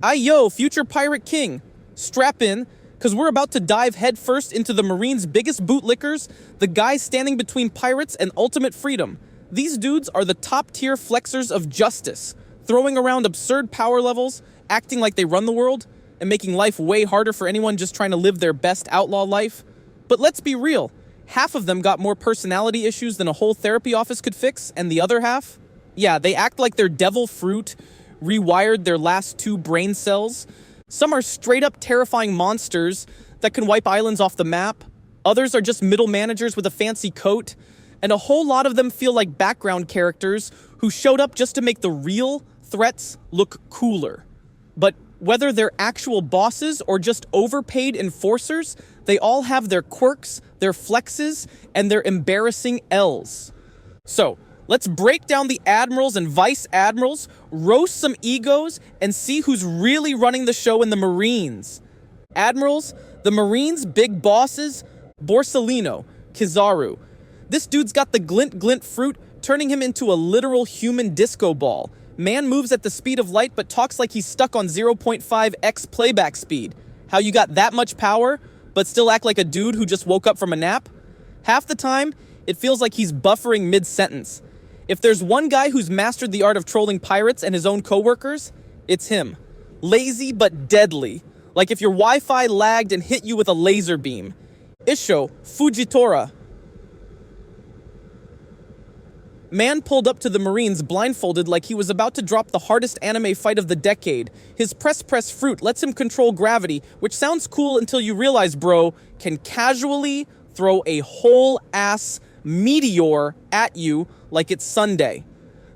Yo, future pirate king. Strap in, because we're about to dive headfirst into the Marines' biggest bootlickers, the guys standing between pirates and ultimate freedom. These dudes are the top-tier flexers of justice, throwing around absurd power levels, acting like they run the world, and making life way harder for anyone just trying to live their best outlaw life. But let's be real, half of them got more personality issues than a whole therapy office could fix, and the other half? Yeah, they act like they're devil fruit, rewired their last 2 brain cells. Some are straight up terrifying monsters that can wipe islands off the map. Others are just middle managers with a fancy coat. And a whole lot of them feel like background characters who showed up just to make the real threats look cooler. But whether they're actual bosses or just overpaid enforcers, they all have their quirks, their flexes, and their embarrassing L's. So, let's break down the Admirals and Vice Admirals, roast some egos, and see who's really running the show in the Marines. Admirals, the Marines' big bosses, Borsalino, Kizaru. This dude's got the glint fruit, turning him into a literal human disco ball. Man moves at the speed of light but talks like he's stuck on 0.5x playback speed. How you got that much power, but still act like a dude who just woke up from a nap? Half the time, it feels like he's buffering mid-sentence. If there's one guy who's mastered the art of trolling pirates and his own coworkers, it's him. Lazy but deadly. Like if your Wi-Fi lagged and hit you with a laser beam. Isho Fujitora. Man pulled up to the Marines blindfolded like he was about to drop the hardest anime fight of the decade. His press fruit lets him control gravity, which sounds cool until you realize, bro, can casually throw a whole ass meteor at you like it's Sunday.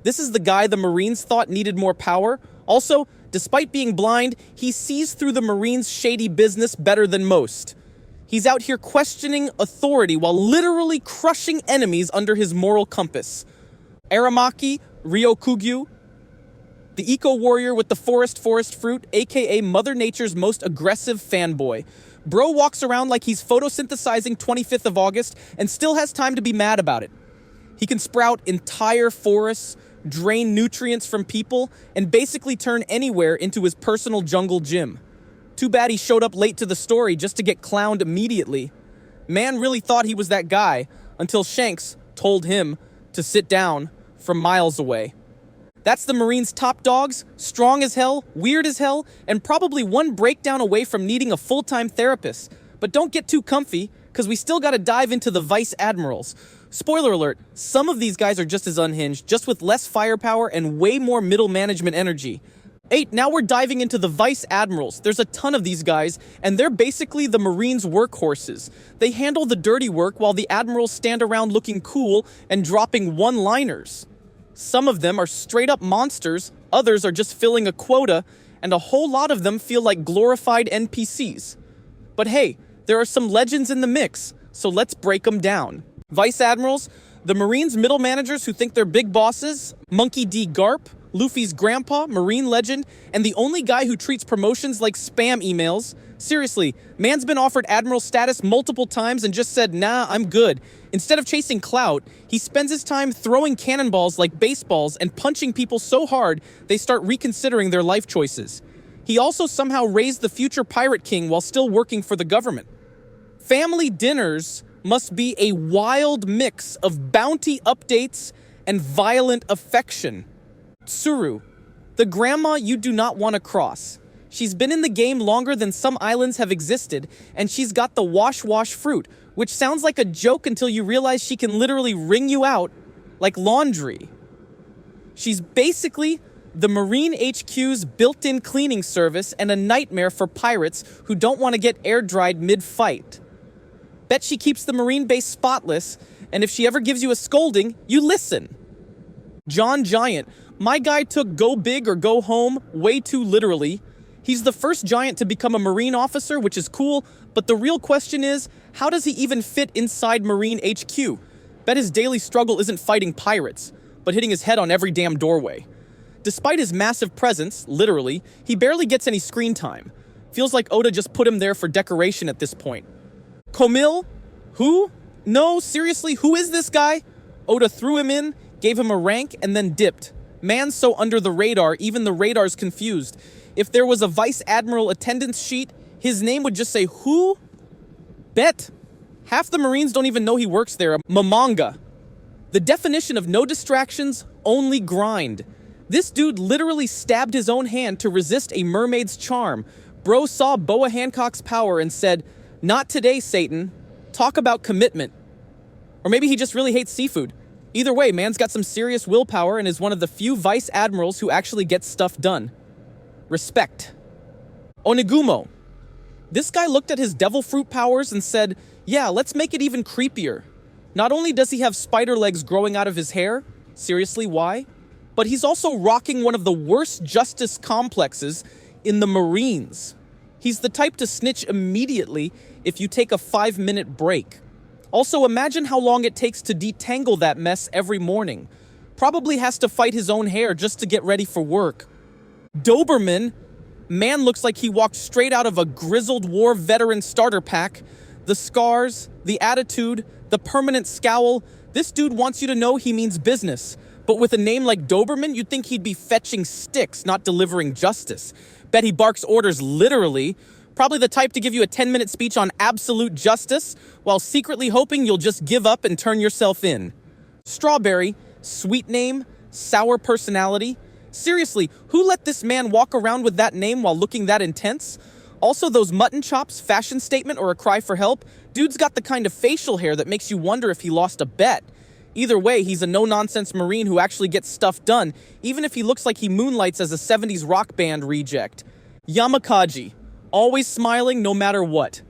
This is the guy the Marines thought needed more power. Also, despite being blind, he sees through the Marines' shady business better than most. He's out here questioning authority while literally crushing enemies under his moral compass. Aramaki Ryokugyu, the eco-warrior with the forest fruit, aka Mother Nature's most aggressive fanboy. Bro walks around like he's photosynthesizing 25th of August and still has time to be mad about it. He can sprout entire forests, drain nutrients from people, and basically turn anywhere into his personal jungle gym. Too bad he showed up late to the story just to get clowned immediately. Man really thought he was that guy until Shanks told him to sit down from miles away. That's the Marines' top dogs, strong as hell, weird as hell, and probably one breakdown away from needing a full-time therapist. But don't get too comfy, because we still gotta dive into the Vice Admirals. Spoiler alert, some of these guys are just as unhinged, just with less firepower and way more middle management energy. Now we're diving into the Vice Admirals. There's a ton of these guys, and they're basically the Marines' workhorses. They handle the dirty work while the Admirals stand around looking cool and dropping one-liners. Some of them are straight-up monsters, others are just filling a quota, and a whole lot of them feel like glorified NPCs. But hey, there are some legends in the mix, so let's break them down. Vice Admirals, the Marines' middle managers who think they're big bosses, Monkey D. Garp, Luffy's grandpa, Marine legend, and the only guy who treats promotions like spam emails. Seriously, man's been offered Admiral status multiple times and just said, nah, I'm good. Instead of chasing clout, he spends his time throwing cannonballs like baseballs and punching people so hard they start reconsidering their life choices. He also somehow raised the future pirate king while still working for the government. Family dinners must be a wild mix of bounty updates and violent affection. Tsuru, the grandma you do not want to cross. She's been in the game longer than some islands have existed, and she's got the wash fruit, which sounds like a joke until you realize she can literally wring you out like laundry. She's basically the Marine HQ's built-in cleaning service and a nightmare for pirates who don't want to get air-dried mid-fight. Bet she keeps the Marine base spotless, and if she ever gives you a scolding, you listen. John Giant, my guy took go big or go home way too literally. He's the first giant to become a Marine officer, which is cool, but the real question is, how does he even fit inside Marine HQ? Bet his daily struggle isn't fighting pirates, but hitting his head on every damn doorway. Despite his massive presence, literally, he barely gets any screen time. Feels like Oda just put him there for decoration at this point. Komil? Who? No, seriously, who is this guy? Oda threw him in, gave him a rank, and then dipped. Man's so under the radar, even the radar's confused. If there was a Vice Admiral attendance sheet, his name would just say, who? Bet. Half the Marines don't even know he works there. Mamanga. The definition of no distractions, only grind. This dude literally stabbed his own hand to resist a mermaid's charm. Bro saw Boa Hancock's power and said, not today, Satan. Talk about commitment. Or maybe he just really hates seafood. Either way, man's got some serious willpower and is one of the few Vice Admirals who actually gets stuff done. Respect. Onigumo. This guy looked at his devil fruit powers and said, yeah, let's make it even creepier. Not only does he have spider legs growing out of his hair, seriously, why? But he's also rocking one of the worst justice complexes in the Marines. He's the type to snitch immediately if you take a 5-minute break. Also, imagine how long it takes to detangle that mess every morning. Probably has to fight his own hair just to get ready for work. Doberman. Man looks like he walked straight out of a grizzled war veteran starter pack. The scars, the attitude, the permanent scowl. This dude wants you to know he means business. But with a name like Doberman, you'd think he'd be fetching sticks, not delivering justice. Bet he barks orders literally. Probably the type to give you a 10-minute speech on absolute justice, while secretly hoping you'll just give up and turn yourself in. Strawberry, sweet name, sour personality. Seriously, who let this man walk around with that name while looking that intense? Also, those mutton chops, fashion statement, or a cry for help? Dude's got the kind of facial hair that makes you wonder if he lost a bet. Either way, he's a no-nonsense Marine who actually gets stuff done, even if he looks like he moonlights as a 70s rock band reject. Yamakaji. Always smiling no matter what.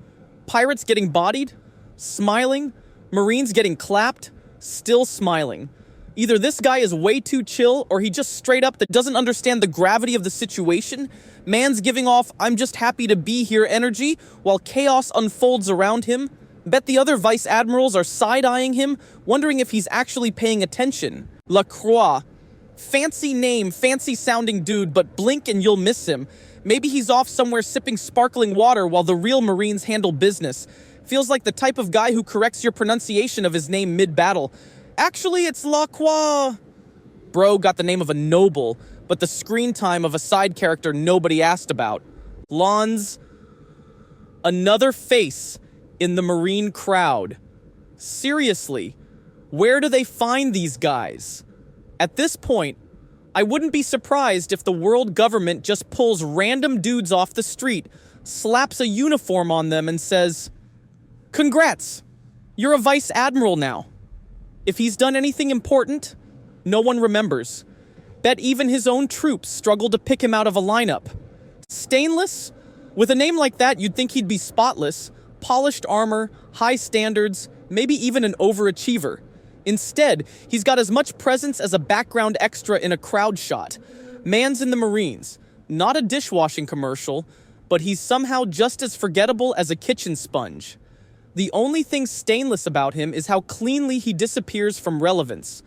Pirates getting bodied? Smiling. Marines getting clapped? Still smiling. Either this guy is way too chill, or he just straight up doesn't understand the gravity of the situation. Man's giving off, I'm just happy to be here energy, while chaos unfolds around him. Bet the other Vice Admirals are side-eyeing him, wondering if he's actually paying attention. Lacroix. Fancy name, fancy-sounding dude, but blink and you'll miss him. Maybe he's off somewhere sipping sparkling water while the real Marines handle business. Feels like the type of guy who corrects your pronunciation of his name mid-battle. Actually, it's Lacroix. Bro got the name of a noble, but the screen time of a side character nobody asked about. Lons. Another face in the Marine crowd. Seriously, where do they find these guys? At this point, I wouldn't be surprised if the world government just pulls random dudes off the street, slaps a uniform on them and says, congrats, you're a Vice Admiral now. If he's done anything important, no one remembers. Bet even his own troops struggle to pick him out of a lineup. Stainless? With a name like that, you'd think he'd be spotless, polished armor, high standards, maybe even an overachiever. Instead, he's got as much presence as a background extra in a crowd shot. Man's in the Marines. Not a dishwashing commercial, but he's somehow just as forgettable as a kitchen sponge. The only thing stainless about him is how cleanly he disappears from relevance.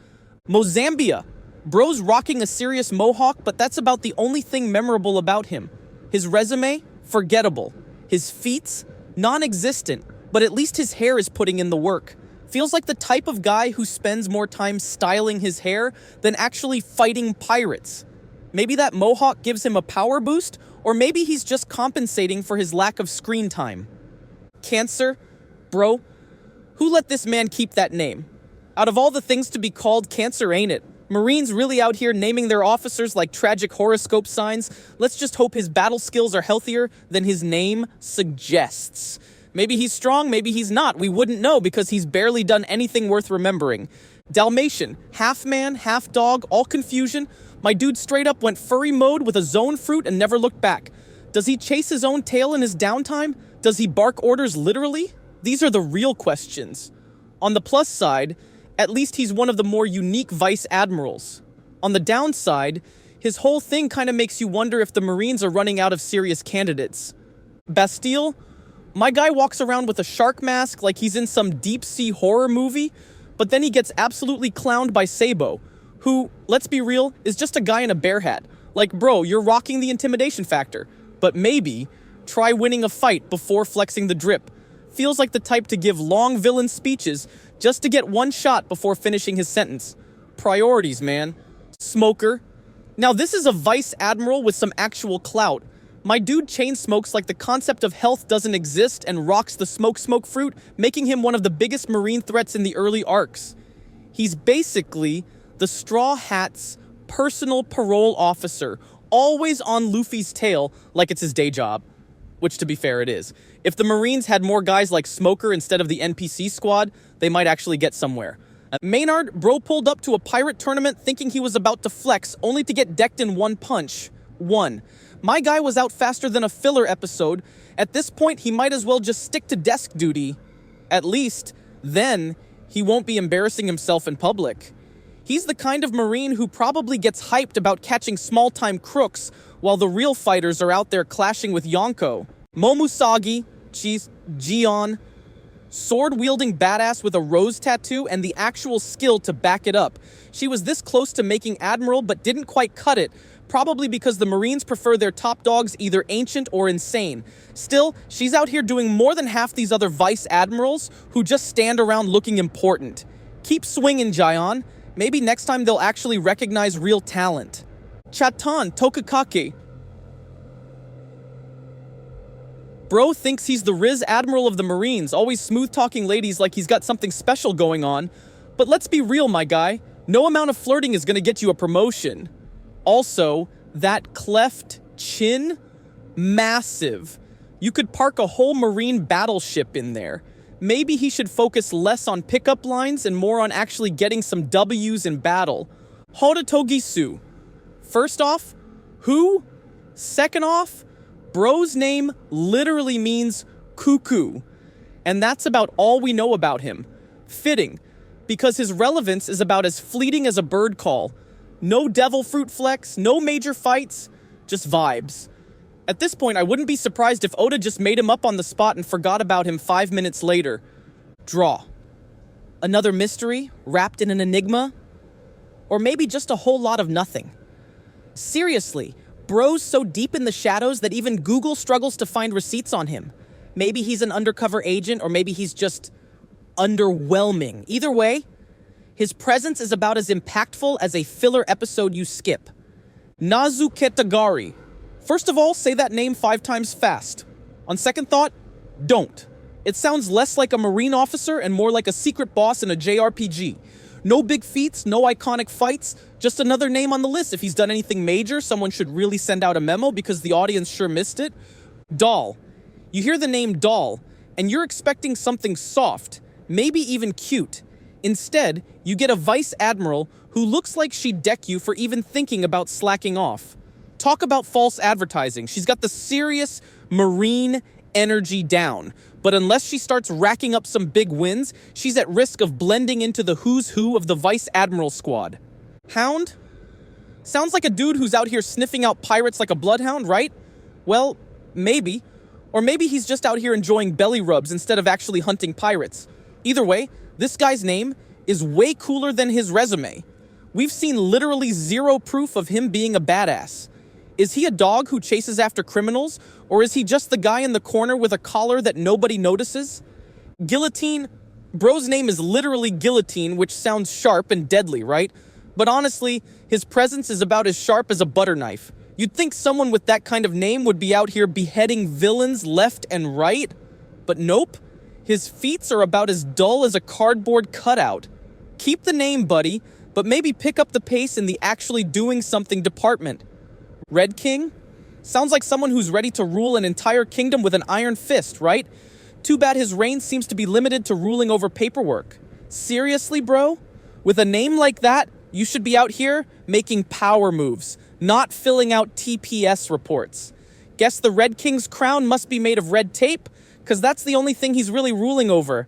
Mozambia. Bro's rocking a serious mohawk, but that's about the only thing memorable about him. His resume? Forgettable. His feats? Non-existent, but at least his hair is putting in the work. Feels like the type of guy who spends more time styling his hair than actually fighting pirates. Maybe that mohawk gives him a power boost, or maybe he's just compensating for his lack of screen time. Cancer? Bro, who let this man keep that name? Out of all the things to be called, Cancer ain't it. Marines really out here naming their officers like tragic horoscope signs. Let's just hope his battle skills are healthier than his name suggests. Maybe he's strong, maybe he's not. We wouldn't know because he's barely done anything worth remembering. Dalmatian, half man, half dog, all confusion. My dude straight up went furry mode with a zone fruit and never looked back. Does he chase his own tail in his downtime? Does he bark orders literally? These are the real questions. On the plus side, at least he's one of the more unique Vice Admirals. On the downside, his whole thing kind of makes you wonder if the Marines are running out of serious candidates. Bastille? My guy walks around with a shark mask like he's in some deep-sea horror movie, but then he gets absolutely clowned by Sabo, who, let's be real, is just a guy in a bear hat. Like, bro, you're rocking the intimidation factor, but maybe try winning a fight before flexing the drip. Feels like the type to give long villain speeches just to get one shot before finishing his sentence. Priorities, man. Smoker. Now this is a Vice Admiral with some actual clout. My dude chain smokes like the concept of health doesn't exist and rocks the smoke fruit, making him one of the biggest marine threats in the early arcs. He's basically the Straw Hat's personal parole officer, always on Luffy's tail like it's his day job. Which, to be fair, it is. If the Marines had more guys like Smoker instead of the NPC squad, they might actually get somewhere. Maynard, bro pulled up to a pirate tournament thinking he was about to flex, only to get decked in one punch. 1. My guy was out faster than a filler episode. At this point, he might as well just stick to desk duty. At least, then, he won't be embarrassing himself in public. He's the kind of Marine who probably gets hyped about catching small-time crooks while the real fighters are out there clashing with Yonko. Momusagi, Gion, sword-wielding badass with a rose tattoo and the actual skill to back it up. She was this close to making Admiral but didn't quite cut it, probably because the Marines prefer their top dogs either ancient or insane. Still, she's out here doing more than half these other Vice Admirals who just stand around looking important. Keep swinging, Gion. Maybe next time they'll actually recognize real talent. Chatan Tokakake. Bro thinks he's the Riz Admiral of the Marines, always smooth-talking ladies like he's got something special going on. But let's be real, my guy. No amount of flirting is gonna get you a promotion. Also, that cleft chin? Massive. You could park a whole Marine battleship in there. Maybe he should focus less on pickup lines and more on actually getting some W's in battle. Hodatogisu. First off, who? Second off, bro's name literally means cuckoo. And that's about all we know about him. Fitting, because his relevance is about as fleeting as a bird call. No devil fruit flex, no major fights, just vibes. At this point, I wouldn't be surprised if Oda just made him up on the spot and forgot about him 5 minutes later. Draw. Another mystery, wrapped in an enigma? Or maybe just a whole lot of nothing. Seriously, bro's so deep in the shadows that even Google struggles to find receipts on him. Maybe he's an undercover agent, or maybe he's just underwhelming. Either way, his presence is about as impactful as a filler episode you skip. Nazuketagari. First of all, say that name 5 times fast. On second thought, don't. It sounds less like a Marine officer and more like a secret boss in a JRPG. No big feats, no iconic fights, just another name on the list. If he's done anything major, someone should really send out a memo because the audience sure missed it. Doll. You hear the name Doll, and you're expecting something soft, maybe even cute. Instead, you get a Vice Admiral who looks like she'd deck you for even thinking about slacking off. Talk about false advertising. She's got the serious Marine energy down. But unless she starts racking up some big wins, she's at risk of blending into the who's who of the Vice Admiral squad. Hound? Sounds like a dude who's out here sniffing out pirates like a bloodhound, right? Well, maybe. Or maybe he's just out here enjoying belly rubs instead of actually hunting pirates. Either way, this guy's name is way cooler than his resume. We've seen literally zero proof of him being a badass. Is he a dog who chases after criminals, or is he just the guy in the corner with a collar that nobody notices? Guillotine? Bro's name is literally Guillotine, which sounds sharp and deadly, right? But honestly, his presence is about as sharp as a butter knife. You'd think someone with that kind of name would be out here beheading villains left and right. But nope. His feats are about as dull as a cardboard cutout. Keep the name, buddy, but maybe pick up the pace in the actually doing something department. Red King? Sounds like someone who's ready to rule an entire kingdom with an iron fist, right? Too bad his reign seems to be limited to ruling over paperwork. Seriously, bro? With a name like that, you should be out here making power moves, not filling out TPS reports. Guess the Red King's crown must be made of red tape, because that's the only thing he's really ruling over.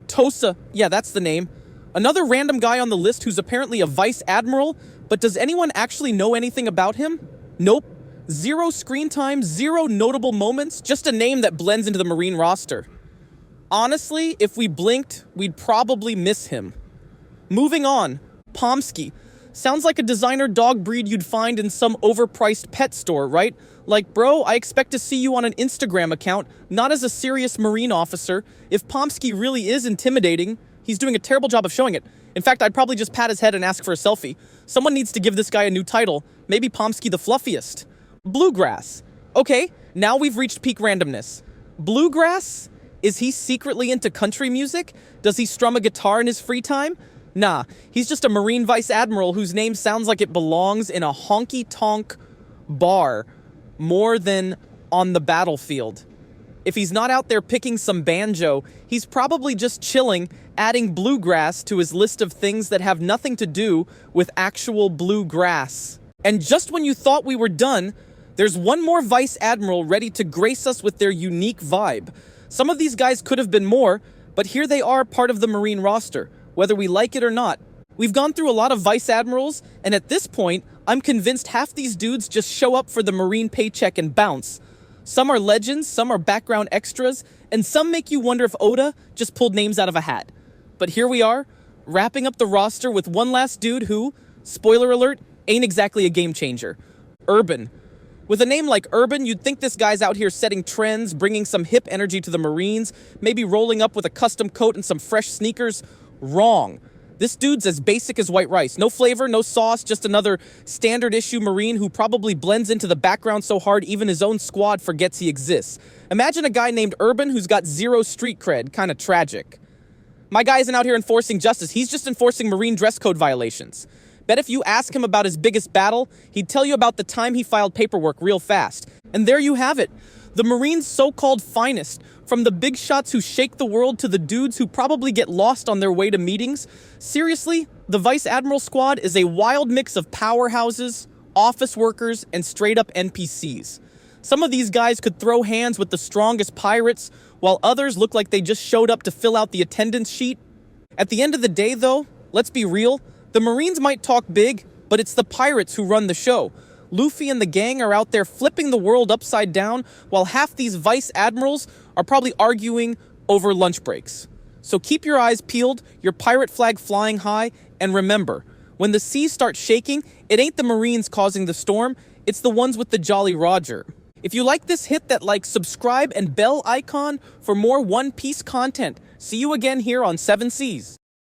Tosa, yeah, that's the name. Another random guy on the list who's apparently a Vice Admiral, but does anyone actually know anything about him? Nope. Zero screen time, zero notable moments, just a name that blends into the Marine roster. Honestly, if we blinked, we'd probably miss him. Moving on, Pomsky. Sounds like a designer dog breed you'd find in some overpriced pet store, right? Like, bro, I expect to see you on an Instagram account, not as a serious Marine officer. If Pomsky really is intimidating, he's doing a terrible job of showing it. In fact, I'd probably just pat his head and ask for a selfie. Someone needs to give this guy a new title. Maybe Pomsky the Fluffiest. Bluegrass. Okay, now we've reached peak randomness. Bluegrass? Is he secretly into country music? Does he strum a guitar in his free time? Nah, he's just a Marine Vice Admiral whose name sounds like it belongs in a honky-tonk bar more than on the battlefield. If he's not out there picking some banjo, he's probably just chilling, adding bluegrass to his list of things that have nothing to do with actual bluegrass. And just when you thought we were done, there's one more Vice Admiral ready to grace us with their unique vibe. Some of these guys could have been more, but here they are, part of the Marine roster, whether we like it or not. We've gone through a lot of Vice Admirals, and at this point, I'm convinced half these dudes just show up for the Marine paycheck and bounce. Some are legends, some are background extras, and some make you wonder if Oda just pulled names out of a hat. But here we are, wrapping up the roster with one last dude who, spoiler alert, ain't exactly a game changer. Urban. With a name like Urban, you'd think this guy's out here setting trends, bringing some hip energy to the Marines, maybe rolling up with a custom coat and some fresh sneakers. Wrong. This dude's as basic as white rice. No flavor, no sauce, just another standard issue Marine who probably blends into the background so hard even his own squad forgets he exists. Imagine a guy named Urban who's got zero street cred. Kinda tragic. My guy isn't out here enforcing justice. He's just enforcing Marine dress code violations. Bet if you ask him about his biggest battle, he'd tell you about the time he filed paperwork real fast. And there you have it. The Marines' so-called finest. From the big shots who shake the world to the dudes who probably get lost on their way to meetings. Seriously, the Vice Admiral squad is a wild mix of powerhouses, office workers, and straight-up NPCs. Some of these guys could throw hands with the strongest pirates, while others look like they just showed up to fill out the attendance sheet. At the end of the day, though, let's be real, the Marines might talk big, but it's the pirates who run the show. Luffy and the gang are out there flipping the world upside down, while half these Vice Admirals are probably arguing over lunch breaks. So keep your eyes peeled, your pirate flag flying high, and remember, when the seas start shaking, it ain't the Marines causing the storm, it's the ones with the Jolly Roger. If you like this, hit that like, subscribe, and bell icon for more One Piece content. See you again here on 7 Seas.